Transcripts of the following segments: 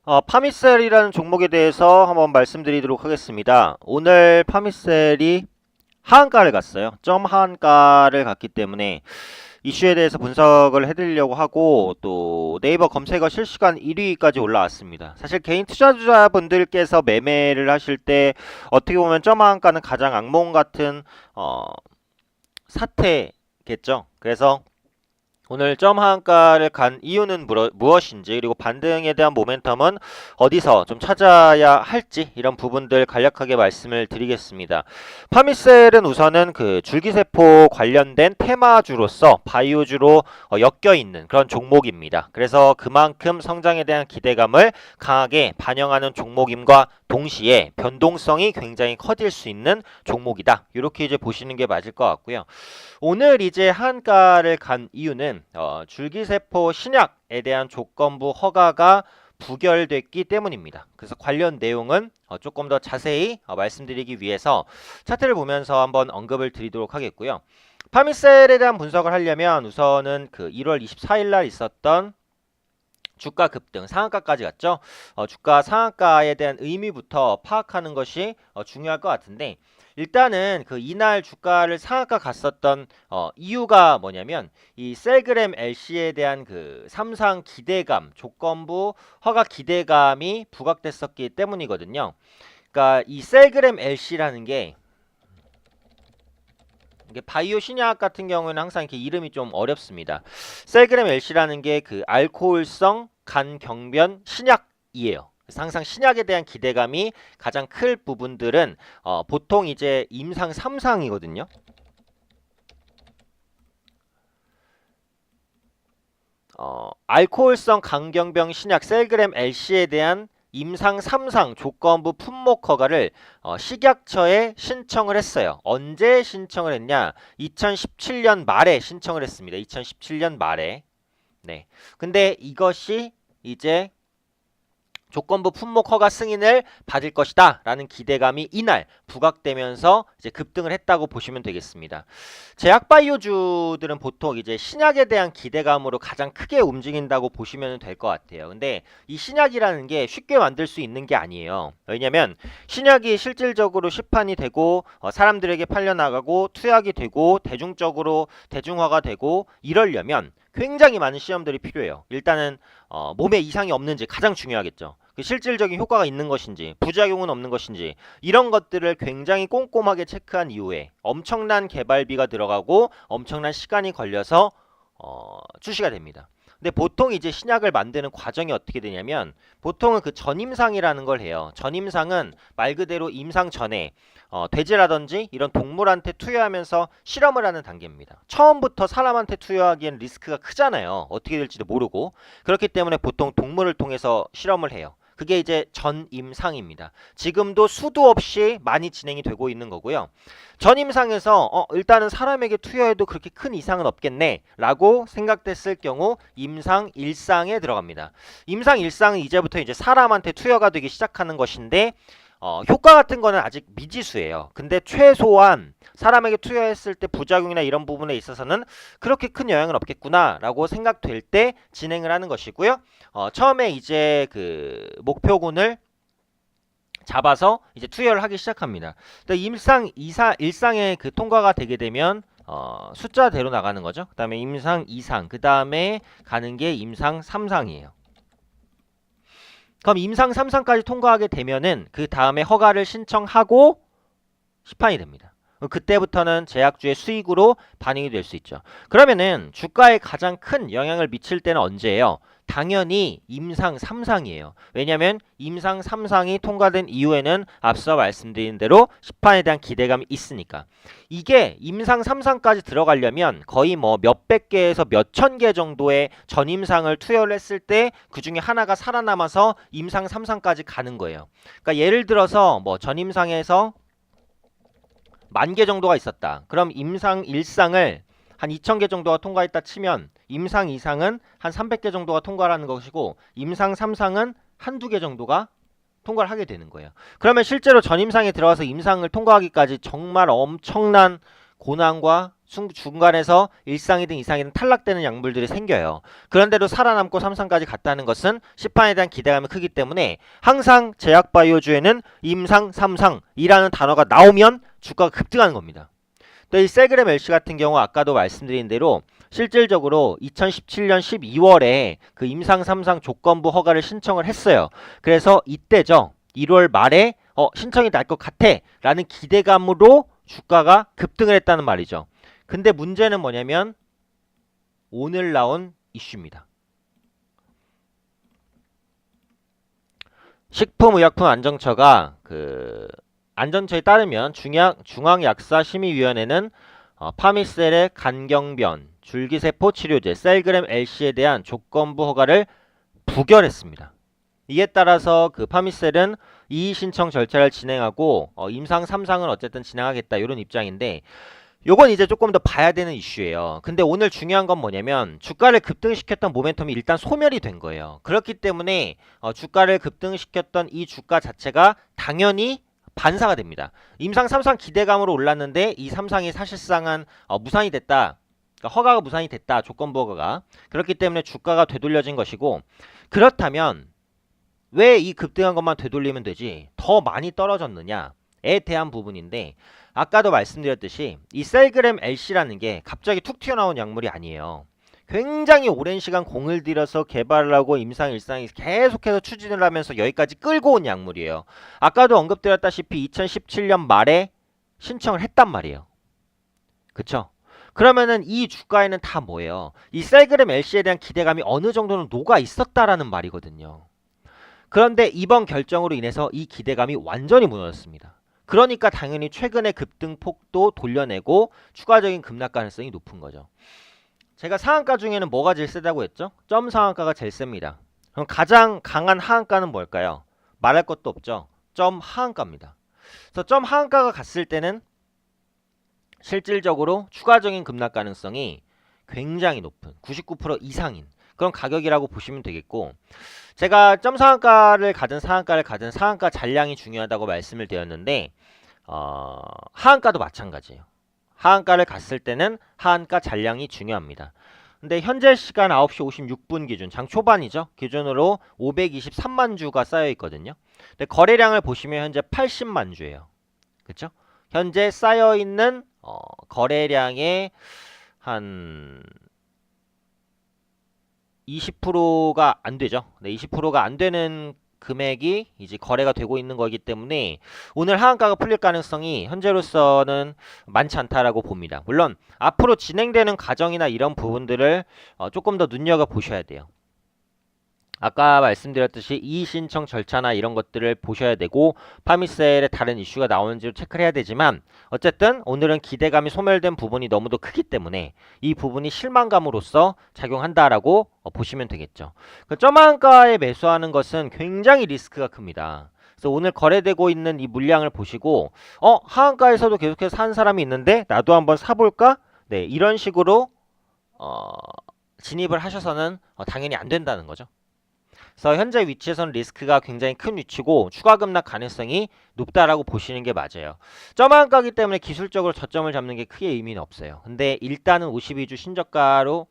파미셀이라는 종목에 대해서 한번 말씀드리도록 하겠습니다. 오늘 파미셀이 하한가를 갔어요. 점 하한가를 갔기 때문에 이슈에 대해서 분석을 해드리려고 하고, 또 네이버 검색어 실시간 1위까지 올라왔습니다. 사실 개인 투자자분들께서 매매를 하실 때 어떻게 보면 점 하한가는 가장 악몽 같은 사태겠죠. 그래서 오늘 점 하한가를 간 이유는 무엇인지, 그리고 반등에 대한 모멘텀은 어디서 좀 찾아야 할지, 이런 부분들 간략하게 말씀을 드리겠습니다. 파미셀은 우선은 그 줄기세포 관련된 테마주로서 바이오주로 엮여 있는 그런 종목입니다. 그래서 그만큼 성장에 대한 기대감을 강하게 반영하는 종목임과 동시에 변동성이 굉장히 커질 수 있는 종목이다. 이렇게 이제 보시는 게 맞을 것 같고요. 오늘 이제 한가를 간 이유는 줄기세포 신약에 대한 조건부 허가가 부결됐기 때문입니다. 그래서 관련 내용은 조금 더 자세히 말씀드리기 위해서 차트를 보면서 한번 언급을 드리도록 하겠고요. 파미셀에 대한 분석을 하려면 우선은 그 1월 24일 날 있었던 주가 급등, 상한가까지 갔죠. 주가 상한가에 대한 의미부터 파악하는 것이 중요할 것 같은데, 일단은 그 이날 주가를 상한가 갔었던 이유가 뭐냐면, 이 셀그램 LC에 대한 그 삼상 기대감, 조건부 허가 기대감이 부각됐었기 때문이거든요. 그러니까 이 셀그램 LC라는 게, 이게 바이오 신약 같은 경우는 항상 이렇게 이름이 좀 어렵습니다. 셀그램 LC라는 게 그 알코올성 간 경변 신약이에요. 그래서 항상 신약에 대한 기대감이 가장 클 부분들은 보통 이제 임상 3상이거든요. 알코올성 간경병 신약 셀그램 LC에 대한 임상 3상 조건부 품목 허가를 식약처에 신청을 했어요. 언제 신청을 했냐? 2017년 말에 신청을 했습니다. 2017년 말에. 네. 근데 이것이 이제 조건부 품목 허가 승인을 받을 것이다 라는 기대감이 이날 부각되면서 이제 급등을 했다고 보시면 되겠습니다. 제약바이오주들은 보통 이제 신약에 대한 기대감으로 가장 크게 움직인다고 보시면 될 것 같아요. 근데 이 신약이라는 게 쉽게 만들 수 있는 게 아니에요. 왜냐면 신약이 실질적으로 시판이 되고 사람들에게 팔려나가고 투약이 되고 대중적으로 대중화가 되고 이러려면 굉장히 많은 시험들이 필요해요. 일단은 몸에 이상이 없는지 가장 중요하겠죠. 그 실질적인 효과가 있는 것인지 부작용은 없는 것인지 이런 것들을 굉장히 꼼꼼하게 체크한 이후에 엄청난 개발비가 들어가고 엄청난 시간이 걸려서 출시가 됩니다. 근데 보통 이제 신약을 만드는 과정이 어떻게 되냐면, 보통은 그 전임상이라는 걸 해요. 전임상은 말 그대로 임상 전에 돼지라든지 이런 동물한테 투여하면서 실험을 하는 단계입니다. 처음부터 사람한테 투여하기엔 리스크가 크잖아요. 어떻게 될지도 모르고. 그렇기 때문에 보통 동물을 통해서 실험을 해요. 그게 이제 전임상입니다. 지금도 수도 없이 많이 진행이 되고 있는 거고요. 전임상에서 일단은 사람에게 투여해도 그렇게 큰 이상은 없겠네 라고 생각됐을 경우 임상 1상에 들어갑니다. 임상 1상은 이제부터 이제 사람한테 투여가 되기 시작하는 것인데, 효과 같은 거는 아직 미지수예요. 근데 최소한 사람에게 투여했을 때 부작용이나 이런 부분에 있어서는 그렇게 큰 영향은 없겠구나 라고 생각될 때 진행을 하는 것이고요. 처음에 이제 그 목표군을 잡아서 이제 투여를 하기 시작합니다. 일상에 그 통과가 되게 되면 숫자대로 나가는 거죠. 그 다음에 임상 2상, 그 다음에 가는 게 임상 3상이에요. 그럼 임상 3상까지 통과하게 되면은 그 다음에 허가를 신청하고 시판이 됩니다. 그때부터는 제약주의 수익으로 반영이 될 수 있죠. 그러면은 주가에 가장 큰 영향을 미칠 때는 언제예요? 당연히 임상 3상이에요. 왜냐하면 임상 3상이 통과된 이후에는 앞서 말씀드린 대로 시판에 대한 기대감이 있으니까. 이게 임상 3상까지 들어가려면 거의 뭐 몇백 개에서 몇천 개 정도의 전임상을 투여를 했을 때 그 중에 하나가 살아남아서 임상 3상까지 가는 거예요. 그러니까 예를 들어서 뭐 전임상에서 10,000개 정도가 있었다. 그럼 임상 1상을 한 2,000개 정도가 통과했다 치면 임상 2상은 한 300개 정도가 통과하는 것이고, 임상 3상은 한두 개 정도가 통과를 하게 되는 거예요. 그러면 실제로 전임상에 들어가서 임상을 통과하기까지 정말 엄청난 고난과 중간에서 일상이든 이상이든 탈락되는 약물들이 생겨요. 그런데도 살아남고 삼상까지 갔다는 것은 시판에 대한 기대감이 크기 때문에 항상 제약바이오주에는 임상, 삼상이라는 단어가 나오면 주가가 급등하는 겁니다. 또 이 셀그램 LC 같은 경우 아까도 말씀드린 대로 실질적으로 2017년 12월에 그 임상 3상 조건부 허가를 신청을 했어요. 그래서 이때죠. 1월 말에 신청이 날 것 같아 라는 기대감으로 주가가 급등을 했다는 말이죠. 근데 문제는 뭐냐면 오늘 나온 이슈입니다. 식품의약품안정처가 안전처에 따르면 중앙약사심의위원회는 파미셀의 간경변, 줄기세포 치료제 셀그램 LC에 대한 조건부 허가를 부결했습니다. 이에 따라서 파미셀은 이의 신청 절차를 진행하고 임상 3상은 어쨌든 진행하겠다 이런 입장인데 요건 이제 조금 더 봐야 되는 이슈예요. 근데 오늘 중요한 건 뭐냐면 주가를 급등시켰던 모멘텀이 일단 소멸이 된 거예요. 그렇기 때문에 주가를 급등시켰던 이 주가 자체가 당연히 반사가 됩니다. 임상 3상 기대감으로 올랐는데 이 3상이 사실상은 무산이 됐다. 그러니까 허가가 무산이 됐다. 조건부 허가가. 그렇기 때문에 주가가 되돌려진 것이고 그렇다면 왜 이 급등한 것만 되돌리면 되지 더 많이 떨어졌느냐에 대한 부분인데 아까도 말씀드렸듯이 이 셀그램 LC라는 게 갑자기 툭 튀어나온 약물이 아니에요. 굉장히 오랜 시간 공을 들여서 개발을 하고 임상 일상이 계속해서 추진을 하면서 여기까지 끌고 온 약물이에요. 아까도 언급드렸다시피 2017년 말에 신청을 했단 말이에요. 그쵸? 그러면은 이 주가에는 다 뭐예요? 이 셀그램 LC에 대한 기대감이 어느 정도는 녹아 있었다라는 말이거든요. 그런데 이번 결정으로 인해서 이 기대감이 완전히 무너졌습니다. 그러니까 당연히 최근의 급등폭도 돌려내고 추가적인 급락 가능성이 높은 거죠. 제가 상한가 중에는 뭐가 제일 세다고 했죠? 점 상한가가 제일 셉니다. 그럼 가장 강한 하한가는 뭘까요? 말할 것도 없죠. 점 하한가입니다. 그래서 점 하한가가 갔을 때는 실질적으로 추가적인 급락 가능성이 굉장히 높은 99% 이상인 그런 가격이라고 보시면 되겠고 제가 점 상한가를 가든 상한가를 가든 상한가 잔량이 중요하다고 말씀을 드렸는데 하한가도 마찬가지예요. 하한가를 갔을 때는 하한가 잔량이 중요합니다. 근데 현재 시간 9시 56분 기준, 장 초반이죠. 기준으로 523만 주가 쌓여 있거든요. 근데 거래량을 보시면 현재 80만 주예요. 그쵸? 현재 쌓여 있는 거래량의 한 20%가 안 되죠. 네, 20%가 안 되는 금액이 이제 거래가 되고 있는 거기 때문에 오늘 하한가가 풀릴 가능성이 현재로서는 많지 않다라고 봅니다. 물론 앞으로 진행되는 과정이나 이런 부분들을 조금 더 눈여겨 보셔야 돼요. 아까 말씀드렸듯이 이의 신청 절차나 이런 것들을 보셔야 되고 파미셀의 다른 이슈가 나오는지를 체크를 해야 되지만 어쨌든 오늘은 기대감이 소멸된 부분이 너무도 크기 때문에 이 부분이 실망감으로써 작용한다라고 보시면 되겠죠. 그 점한가에 매수하는 것은 굉장히 리스크가 큽니다. 그래서 오늘 거래되고 있는 이 물량을 보시고 하한가에서도 계속해서 사는 사람이 있는데 나도 한번 사볼까? 네, 이런 식으로 진입을 하셔서는 당연히 안 된다는 거죠. 그래서 현재 위치에서는 리스크가 굉장히 큰 위치고 추가 급락 가능성이 높다라고 보시는 게 맞아요. 점한가기 때문에 기술적으로 저점을 잡는 게 크게 의미는 없어요. 근데 일단은 52주 신저가로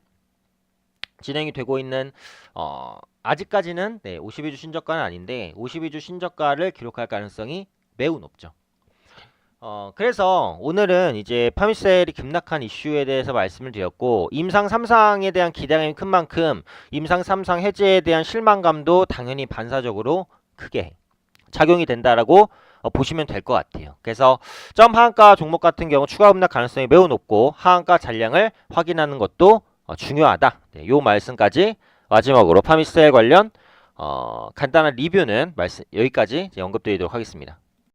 진행이 되고 있는 아직까지는 52주 신저가는 아닌데 52주 신저가를 기록할 가능성이 매우 높죠. 그래서 오늘은 이제 파미셀이 급락한 이슈에 대해서 말씀을 드렸고 임상 3상에 대한 기대감이 큰 만큼 임상 3상 해제에 대한 실망감도 당연히 반사적으로 크게 작용이 된다라고 보시면 될 것 같아요. 그래서 점 하한가 종목 같은 경우 추가 급락 가능성이 매우 높고 하한가 잔량을 확인하는 것도 중요하다. 이 말씀까지 마지막으로 파미셀 관련 간단한 리뷰는 여기까지 언급드리도록 하겠습니다.